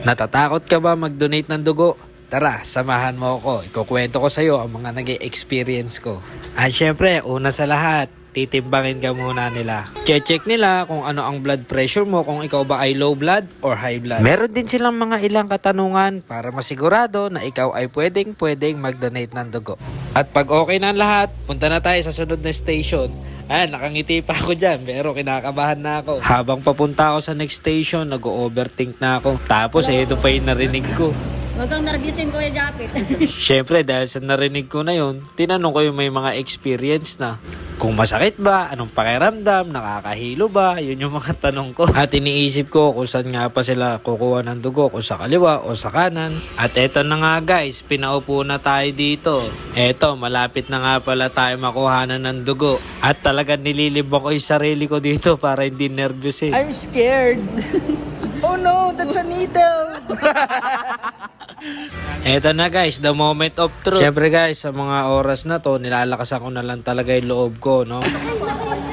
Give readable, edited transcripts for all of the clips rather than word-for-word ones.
Natatakot ka ba mag-donate ng dugo? Tara, samahan mo ako. Ikukwento ko sa'yo ang mga nag-experience ko. At syempre, una sa lahat, titimbangin ka muna nila. Check nila kung ano ang blood pressure mo, kung ikaw ba ay low blood or high blood. Meron din silang mga ilang katanungan para masigurado na ikaw ay pwedeng mag-donate ng dugo. At pag okay na ang lahat, punta na tayo sa sunod na station. Nakangiti pa ako dyan, pero kinakabahan na ako. Habang papunta ako sa next station, nag-overthink na ako. Tapos ito pa yung narinig ko. Huwag kang nargisin, Kuya Japit. Syempre, dahil sa narinig ko na yun, tinanong ko yung may mga experience na. Kung masakit ba, anong pakiramdam, nakakahilo ba, yun yung mga tanong ko. At iniisip ko kung saan nga pa sila kukuha ng dugo, kung sa kaliwa o sa kanan. At eto na nga guys, pinaupo na tayo dito. Eto, malapit na nga pala tayo makuhanan ng dugo. At talagang nililibang ko yung sarili ko dito para hindi nervous eh. I'm scared. Oh no, that's a needle. Eto na guys, the moment of truth. Syempre guys, sa mga oras na to, nilalakasan ko na lang talaga yung loob ko, no?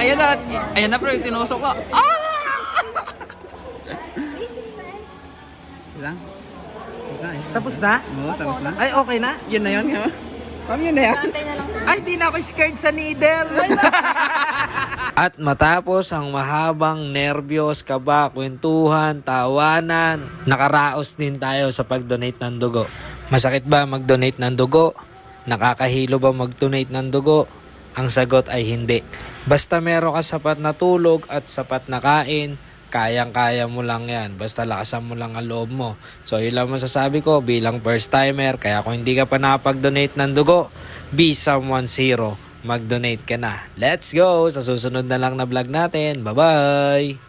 Ayan na bro, yung tinusok ko. Lang. Tapos na? Oo, tapos na. Ay, okay na? Yun na yun. Ma'am, yun na yan. Antay na lang. Ay, di na ako scared sa needle. At matapos ang mahabang nerbiyos, kaba, kwentuhan, tawanan, nakaraos din tayo sa pag-donate ng dugo. Masakit ba mag-donate ng dugo? Nakakahilo ba mag-donate ng dugo? Ang sagot ay hindi. Basta meron ka sapat na tulog at sapat na kain, kayang-kaya mo lang yan. Basta lakasan mo lang ang loob mo. So yun lang masasabi ko bilang first timer. Kaya kung hindi ka pa nakapag-donate ng dugo, be someone zero. Mag-donate ka na. Let's go! Sa susunod na lang na vlog natin. Bye-bye!